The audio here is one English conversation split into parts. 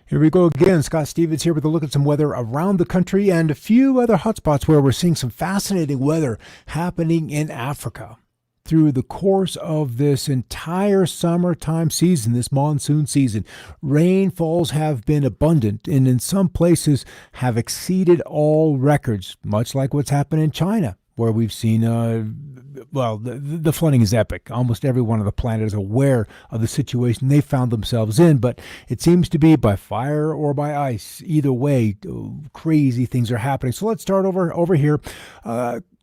Here we go again. Scott Stevens here with a look at some weather around the country and a few other hotspots where we're seeing some fascinating weather happening in Africa. Through the course of this entire summertime season, this monsoon season, rainfalls have been abundant and in some places have exceeded all records, much like what's happened in China, where we've seen, the flooding is epic. Almost everyone on the planet is aware of the situation they found themselves in, but it seems to be by fire or by ice. Either way, crazy things are happening. So let's start over here.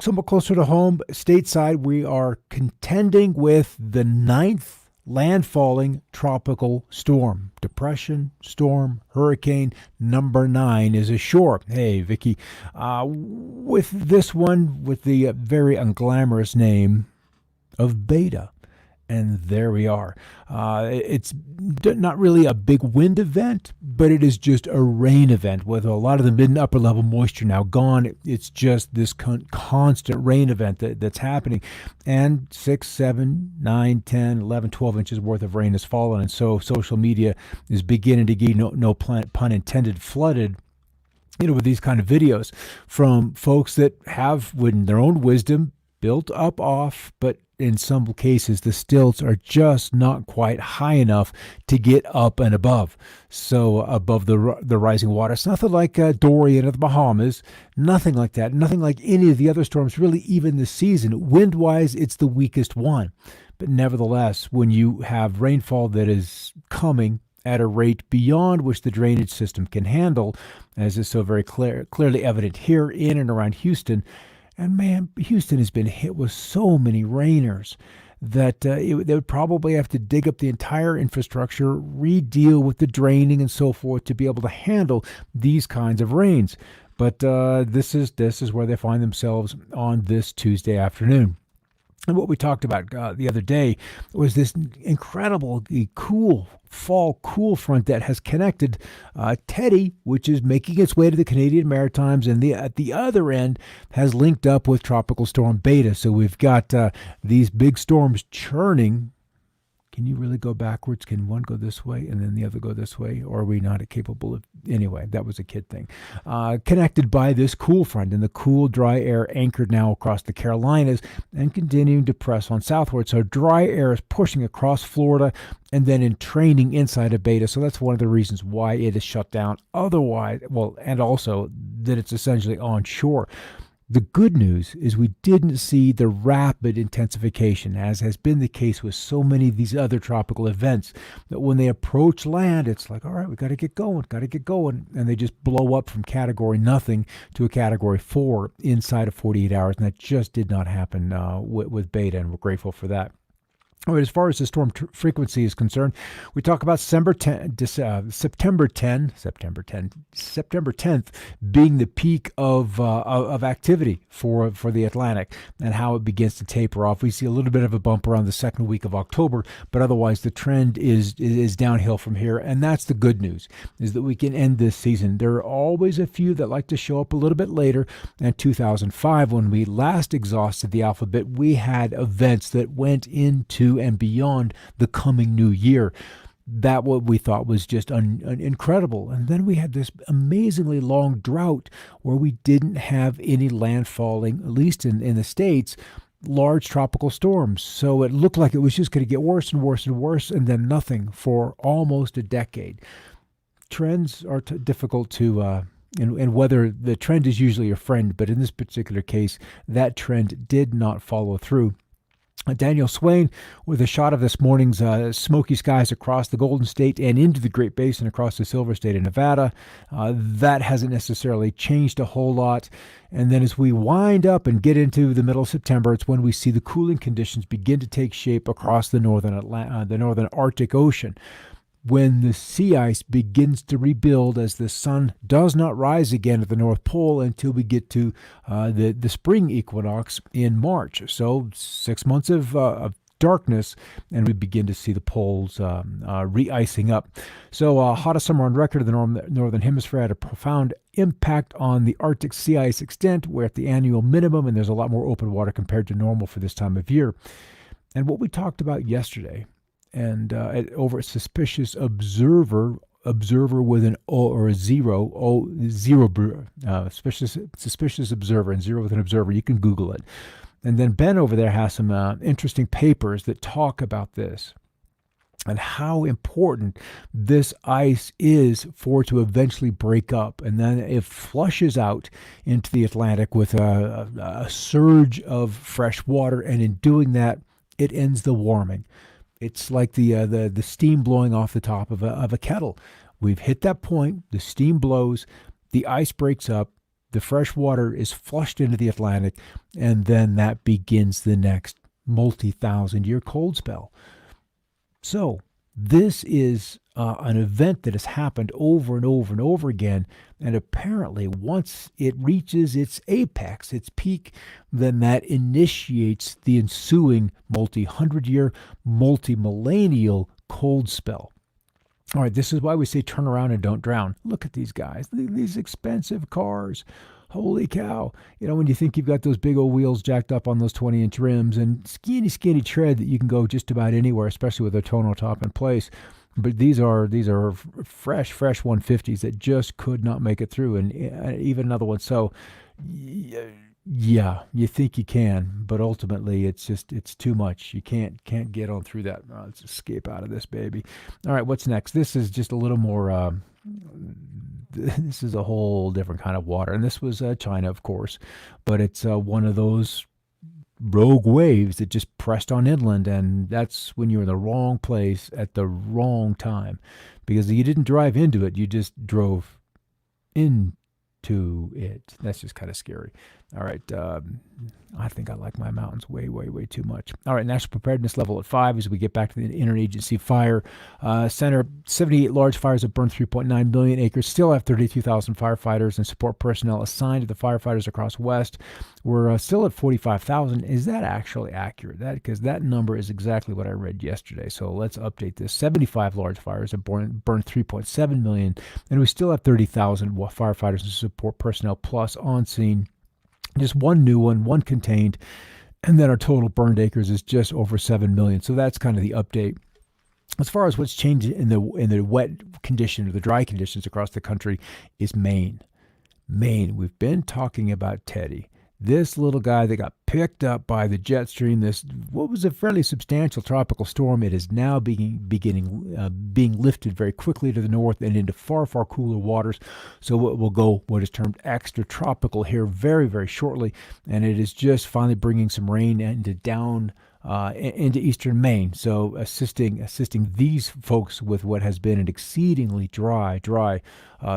Somewhat closer to home, stateside, we are contending with the ninth landfalling tropical storm. Depression, storm, hurricane number 9 is ashore. Hey, Vicky, with this one with the very unglamorous name of Beta. And there we are. It's not really a big wind event, but it is just a rain event with a lot of the mid and upper level moisture now gone. It's just this constant rain event that's happening. And 6, 7, 9, 10, 11, 12 inches worth of rain has fallen. And so social media is beginning to get, no pun intended, flooded with these kind of videos from folks that have, with their own wisdom, built up off, but in some cases, the stilts are just not quite high enough to get up and above. So above the rising water. It's nothing like Dorian or the Bahamas. Nothing like that. Nothing like any of the other storms, really, even this season. Wind-wise, it's the weakest one. But nevertheless, when you have rainfall that is coming at a rate beyond which the drainage system can handle, as is so very clearly evident here in and around Houston. And man, Houston has been hit with so many rainers that they would probably have to dig up the entire infrastructure, re-deal with the draining and so forth to be able to handle these kinds of rains. But this is where they find themselves on this Tuesday afternoon. And what we talked about the other day was this incredibly cool fall cool front that has connected Teddy, which is making its way to the Canadian Maritimes, and at the other end has linked up with Tropical Storm Beta. So we've got these big storms churning. Can you really go backwards? Can one go this way and then the other go this way? Or are we not capable of? Anyway, that was a kid thing. Connected by this cool front and the cool, dry air anchored now across the Carolinas and continuing to press on southward. So dry air is pushing across Florida and then in training inside of Beta. So that's one of the reasons why it is shut down. Otherwise, and also that it's essentially onshore. The good news is we didn't see the rapid intensification, as has been the case with so many of these other tropical events, that when they approach land, it's like, all right, we got to get going, and they just blow up from category nothing to a category 4 inside of 48 hours, and that just did not happen with Beta, and we're grateful for that. All right, as far as the storm frequency is concerned, we talk about September 10th being the peak of activity for the Atlantic and how it begins to taper off. We see a little bit of a bump around the second week of October, but otherwise the trend is downhill from here. And that's the good news, is that we can end this season. There are always a few that like to show up a little bit later. And 2005, when we last exhausted the alphabet, we had events that went into and beyond the coming new year. That what we thought was just incredible. And then we had this amazingly long drought where we didn't have any landfalling, at least in the States, large tropical storms. So it looked like it was just going to get worse and worse and worse, and then nothing for almost a decade. Trends are difficult to and whether the trend is usually your friend, but in this particular case, that trend did not follow through. Daniel Swain with a shot of this morning's smoky skies across the Golden State and into the Great Basin across the Silver State of Nevada. That hasn't necessarily changed a whole lot. And then as we wind up and get into the middle of September, it's when we see the cooling conditions begin to take shape across the northern Arctic Ocean. When the sea ice begins to rebuild as the sun does not rise again at the North Pole until we get to the spring equinox in March. So 6 months of darkness, and we begin to see the poles re-icing up. So hottest summer on record in the Northern Hemisphere had a profound impact on the Arctic sea ice extent. We're at the annual minimum, and there's a lot more open water compared to normal for this time of year. And what we talked about yesterday, and over at Suspicious Observer observer with an O or a zero, suspicious observer, and zero with an observer. You can Google it. And then Ben over there has some interesting papers that talk about this and how important this ice is for it to eventually break up. And then it flushes out into the Atlantic with a surge of fresh water. And in doing that, it ends the warming. It's like the steam blowing off the top of a kettle. We've hit that point. The steam blows. The ice breaks up. The fresh water is flushed into the Atlantic. And then that begins the next multi-thousand-year cold spell. So this is an event that has happened over and over and over again. And apparently once it reaches its apex, its peak, then that initiates the ensuing multi-hundred-year, multi-millennial cold spell. All right, this is why we say turn around and don't drown. Look at these guys, these expensive cars. Holy cow. You know, when you think you've got those big old wheels jacked up on those 20-inch rims and skinny tread that you can go just about anywhere, especially with a tonal top in place. But these are fresh 150s that just could not make it through, and even another one. So, yeah, you think you can, but ultimately it's too much. You can't get on through that. Let's escape out of this baby. All right, what's next? This is just a little more. This is a whole different kind of water, and this was China, of course, but it's one of those rogue waves that just pressed on inland, and that's when you're in the wrong place at the wrong time, because you didn't drive into it, you just drove into it. That's just kind of scary. All right, I think I like my mountains way too much. All right, national preparedness level at 5 as we get back to the interagency fire center. 78 large fires have burned 3.9 million acres. Still have 32,000 firefighters and support personnel assigned to the firefighters across West. We're still at 45,000. Is that actually accurate? Because that number is exactly what I read yesterday. So let's update this. 75 large fires have burned 3.7 million, and we still have 30,000 firefighters and support personnel plus on scene. Just one new one contained, and then our total burned acres is just over 7 million. So that's kind of the update. As far as what's changed in the wet condition or the dry conditions across the country is Maine. We've been talking about Teddy. This little guy that got picked up by the jet stream, this what was a fairly substantial tropical storm, it is now being lifted very quickly to the north and into far cooler waters. So it will go what is termed extra tropical here very shortly, and it is just finally bringing some rain into eastern Maine, so assisting these folks with what has been an exceedingly dry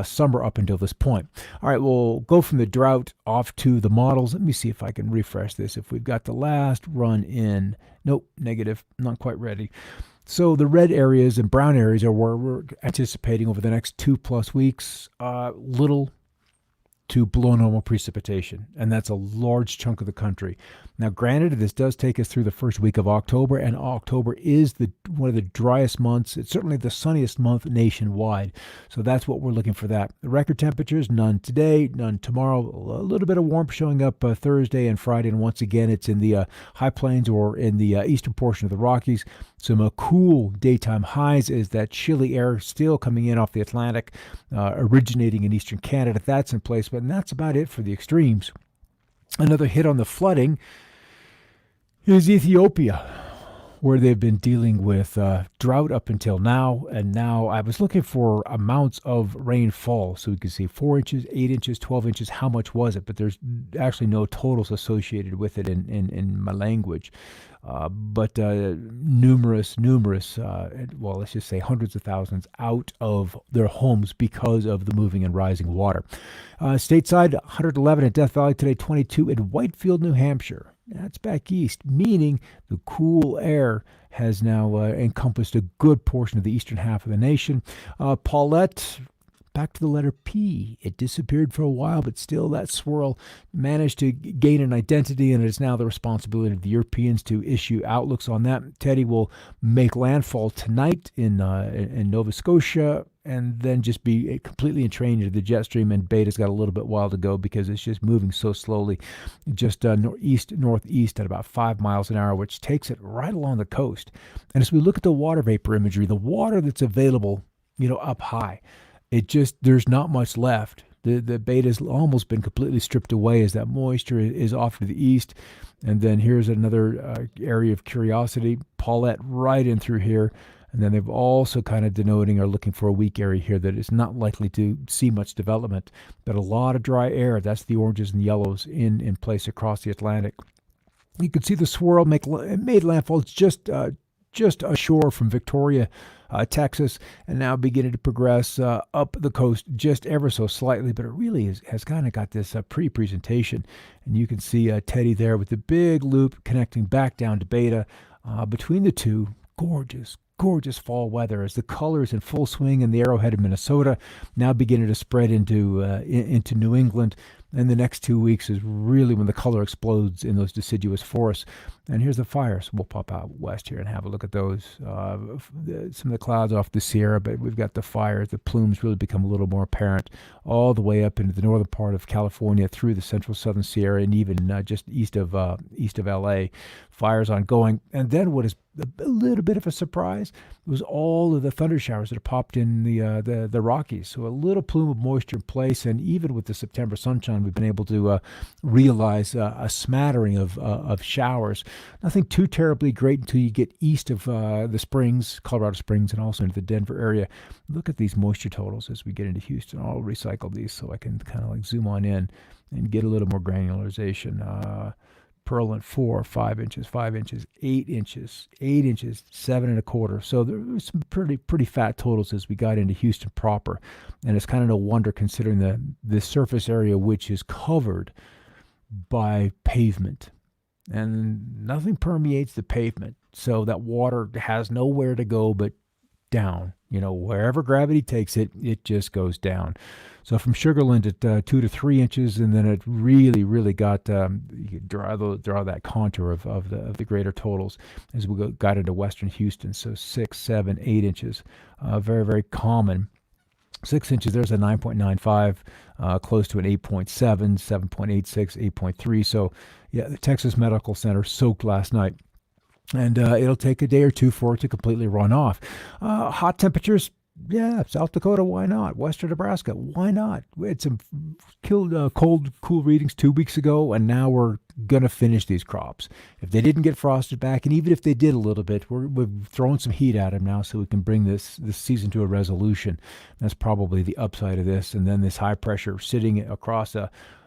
summer up until this point. All right, we'll go from the drought off to the models. Let me see if I can refresh this. If we've got the last run in. Nope, negative, not quite ready. So the red areas and brown areas are where we're anticipating over the next 2+ weeks, little to below normal precipitation, and that's a large chunk of the country. Now, granted, this does take us through the first week of October, and October is one of the driest months. It's certainly the sunniest month nationwide, so that's what we're looking for that. The record temperatures, none today, none tomorrow. A little bit of warmth showing up Thursday and Friday, and once again, it's in the high plains or in the eastern portion of the Rockies. Some cool daytime highs as that chilly air still coming in off the Atlantic, originating in eastern Canada. That's in place, and that's about it for the extremes. Another hit on the flooding is Ethiopia, where they've been dealing with drought up until now. And now I was looking for amounts of rainfall so we could see 4 inches, 8 inches, 12 inches. How much was it? But there's actually no totals associated with it in my language. But numerous, well, let's just say hundreds of thousands out of their homes because of the moving and rising water. Stateside, 111 in Death Valley today, 22 in Whitefield, New Hampshire. That's back east, meaning the cool air has now encompassed a good portion of the eastern half of the nation. Paulette, back to the letter P. It disappeared for a while, but still that swirl managed to gain an identity, and it is now the responsibility of the Europeans to issue outlooks on that. Teddy will make landfall tonight in Nova Scotia, and then just be completely entrained into the jet stream, and Beta's got a little bit while to go because it's just moving so slowly, just northeast at about 5 miles an hour, which takes it right along the coast. And as we look at the water vapor imagery, the water that's available up high. There's not much left. The beta has almost been completely stripped away as that moisture is off to the east. And then here's another area of curiosity, Paulette right in through here. And then they've also kind of denoting or looking for a weak area here that is not likely to see much development, but a lot of dry air. That's the oranges and yellows in place across the Atlantic. You can see the swirl made landfall just ashore from Victoria, Texas, and now beginning to progress up the coast just ever so slightly, but it really has kind of got this pre-presentation. And you can see Teddy there with the big loop connecting back down to Beta. Between the two, gorgeous fall weather as the colors in full swing in the Arrowhead of Minnesota, now beginning to spread into New England. And the next 2 weeks is really when the color explodes in those deciduous forests. And here's the fires. We'll pop out west here and have a look at those. Some of the clouds off the Sierra, but we've got the fires. The plumes really become a little more apparent all the way up into the northern part of California, through the central southern Sierra, and even just east of LA. Fires ongoing. And then what is a little bit of a surprise was all of the thunder showers that have popped in the Rockies. So a little plume of moisture in place, and even with the September sunshine, we've been able to realize a smattering of showers. Nothing too terribly great until you get east of the Springs, Colorado Springs, and also into the Denver area. Look at these moisture totals as we get into Houston. I'll recycle these so I can kind of zoom on in and get a little more granularization. Pearland 4, 5 inches, 5 inches, 8 inches, 8 inches, 7.25. So there was some pretty fat totals as we got into Houston proper, and it's kind of no wonder considering the surface area which is covered by pavement, and nothing permeates the pavement, so that water has nowhere to go but down. Wherever gravity takes it, it just goes down. So from Sugarland at 2 to 3 inches, and then it really got you draw that contour of the greater totals as we got into western Houston. So 6, 7, 8 inches, very, very common. 6 inches, there's a 9.95, close to an 8.7, 7.86, 8.3. So yeah, the Texas Medical Center soaked last night. And it'll take a day or two for it to completely run off. Hot temperatures, yeah, South Dakota, why not? Western Nebraska, why not? We had some cold, cool readings 2 weeks ago, and now we're going to finish these crops. If they didn't get frosted back, and even if they did a little bit, we're throwing some heat at them now so we can bring this season to a resolution. That's probably the upside of this. And then this high pressure sitting across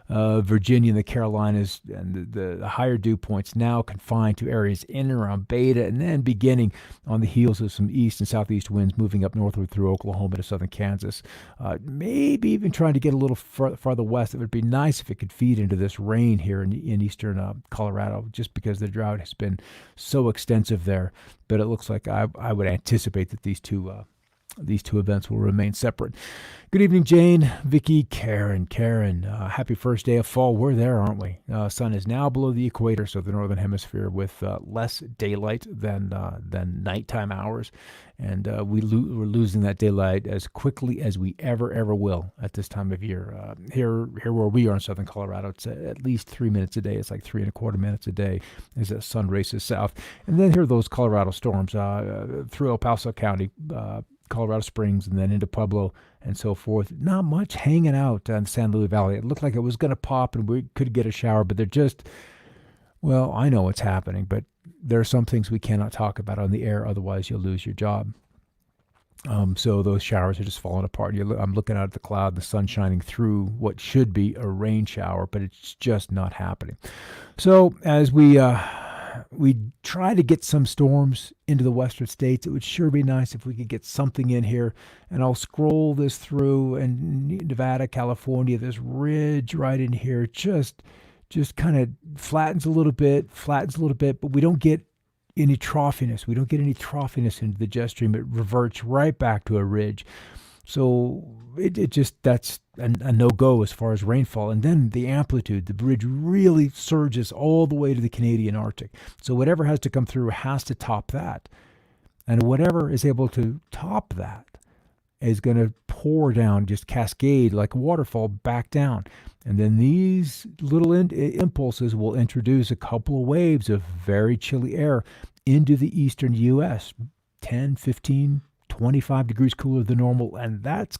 Virginia and the Carolinas, and the higher dew points now confined to areas in and around Beta, and then beginning on the heels of some east and southeast winds moving up northward through Oklahoma to southern Kansas. Maybe even trying to get a little farther west. It would be nice if it could feed into this rain here in eastern Colorado, just because the drought has been so extensive there. But it looks like I would anticipate that these two events will remain separate. Good evening, Jane, Vicky, Karen. Happy first day of fall. We're there, aren't we? Sun is now below the equator, so the northern hemisphere, with less daylight than nighttime hours, and we're losing that daylight as quickly as we ever will at this time of year. Here where we are in southern Colorado, it's at least 3 minutes a day. It's like 3.25 minutes a day as the sun races south. And then here are those Colorado storms through El Paso County, Colorado Springs, and then into Pueblo and so forth. Not much hanging out in San Luis Valley. It looked like it was going to pop and we could get a shower, but they're just, well, I know what's happening, but there are some things we cannot talk about on the air, otherwise you'll lose your job. So those showers are just falling apart. I'm looking out at the cloud, the sun shining through what should be a rain shower, but it's just not happening. So as we try to get some storms into the western states, it would sure be nice if we could get something in here. And I'll scroll this through, and Nevada, California, this ridge right in here just kind of flattens a little bit, but we don't get any troughiness. We don't get any troughiness into the jet stream. It reverts right back to a ridge. So that's a no-go as far as rainfall. And then the amplitude, the bridge really surges all the way to the Canadian Arctic. So whatever has to come through has to top that. And whatever is able to top that is going to pour down, just cascade like a waterfall back down. And then these little impulses will introduce a couple of waves of very chilly air into the eastern U.S., 10, 15, 25 degrees cooler than normal, and that's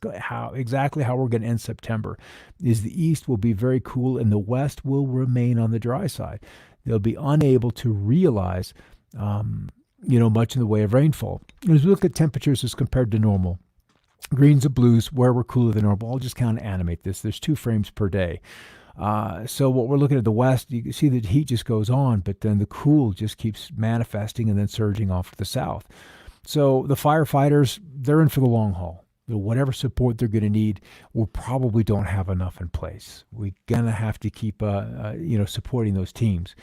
exactly how we're going to end September. Is the east will be very cool, and the west will remain on the dry side. They'll be unable to realize, much in the way of rainfall. As we look at temperatures as compared to normal, greens and blues, where we're cooler than normal. I'll just kind of animate this. There's 2 frames per day. So what we're looking at the west, you can see that heat just goes on, but then the cool just keeps manifesting and then surging off to the south. So the firefighters, they're in for the long haul. Whatever support they're going to need, we probably don't have enough in place. We're going to have to keep, supporting those teams.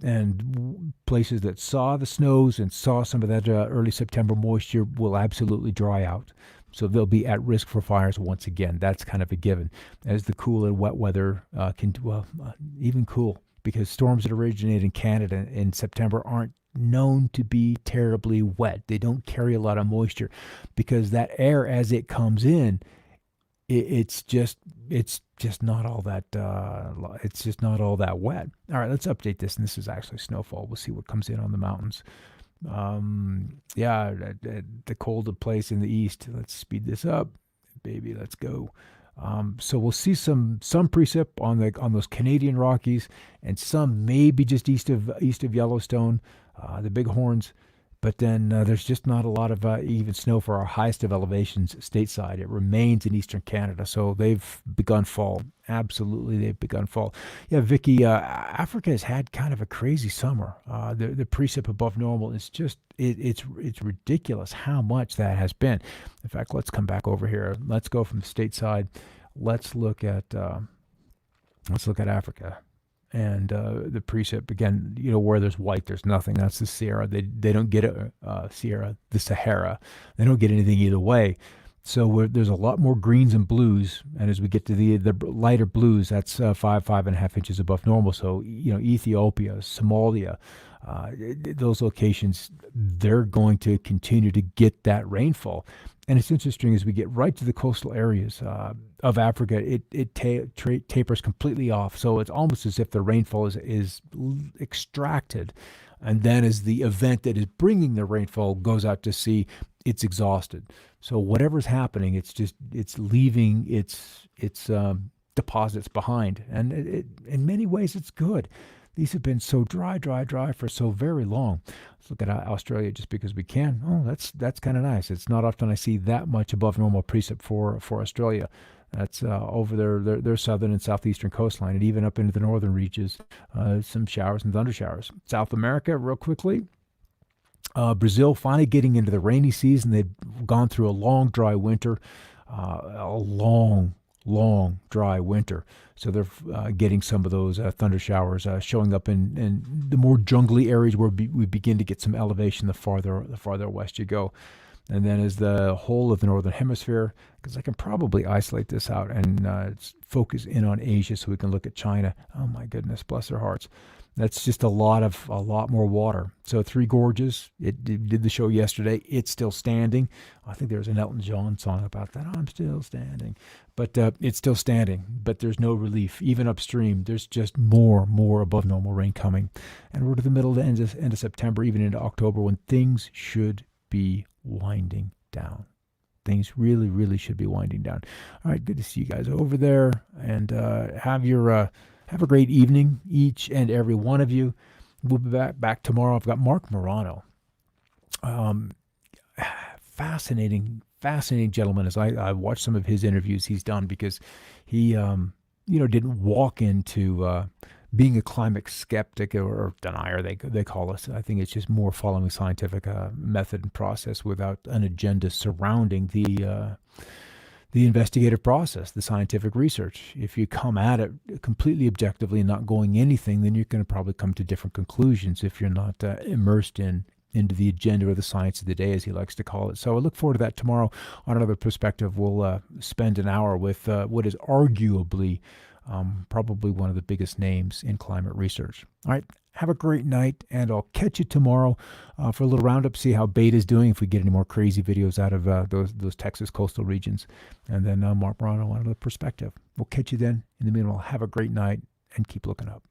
And places that saw the snows and saw some of that early September moisture will absolutely dry out. So they'll be at risk for fires once again. That's kind of a given. As the cool and wet weather even cool, because storms that originate in Canada in September aren't known to be terribly wet. They don't carry a lot of moisture because that air, as it comes in, it's just not all that wet. All right, let's update this, and this is actually snowfall. We'll see what comes in on the mountains. The colder place in the east. Let's speed this up, baby. Let's go. So we'll see some precip on those Canadian Rockies, and some maybe just east of Yellowstone, the Bighorns. But then there's just not a lot of even snow for our highest of elevations stateside. It remains in eastern Canada, so they've begun fall. Absolutely, they've begun fall. Yeah, Vicky, Africa has had kind of a crazy summer. The precip above normal is just it's ridiculous how much that has been. In fact, let's come back over here. Let's go from the stateside. Let's look at Africa. And the precip, again, where there's white, there's nothing. That's the Sierra. They don't get the Sahara. They don't get anything either way. So there's a lot more greens and blues. And as we get to the lighter blues, that's 5.5 inches above normal. So, Ethiopia, Somalia, those locations, they're going to continue to get that rainfall. And it's interesting, as we get right to the coastal areas of Africa, it tapers completely off. So it's almost as if the rainfall is extracted. And then as the event that is bringing the rainfall goes out to sea, it's exhausted. So whatever's happening, it's leaving its deposits behind. And in many ways, it's good. These have been so dry for so very long. Let's look at Australia just because we can. Oh, that's kind of nice. It's not often I see that much above normal precip for Australia. That's over their southern and southeastern coastline, and even up into the northern reaches, some showers and thunder showers. South America, real quickly. Brazil finally getting into the rainy season. They've gone through a long, dry winter, long, dry winter. So they're getting some of those thunder showers showing up in the more jungly areas where we begin to get some elevation the farther west you go. And then as the whole of the northern hemisphere, because I can probably isolate this out and focus in on Asia so we can look at China. Oh my goodness, bless their hearts. That's just a lot more water. So Three Gorges, it did the show yesterday. It's still standing. I think there's an Elton John song about that. I'm still standing. But it's still standing, but there's no relief. Even upstream, there's just more above normal rain coming. And we're to the middle to end of September, even into October, when things should be winding down. Things really, really should be winding down. All right, good to see you guys over there. And have a great evening, each and every one of you. We'll be back tomorrow. I've got Mark Morano. Fascinating gentleman. As I watched some of his interviews he's done, because he, didn't walk into being a climate skeptic or denier, they call us. I think it's just more following scientific method and process without an agenda surrounding the investigative process, the scientific research. If you come at it completely objectively and not going anything, then you're going to probably come to different conclusions if you're not immersed into the agenda or the science of the day, as he likes to call it. So I look forward to that tomorrow. On Another Perspective, we'll spend an hour with what is arguably probably one of the biggest names in climate research. All right, have a great night, and I'll catch you tomorrow for a little roundup, see how Beta's doing, if we get any more crazy videos out of those Texas coastal regions. And then Mark Morano on Another Perspective. We'll catch you then. In the meanwhile, have a great night, and keep looking up.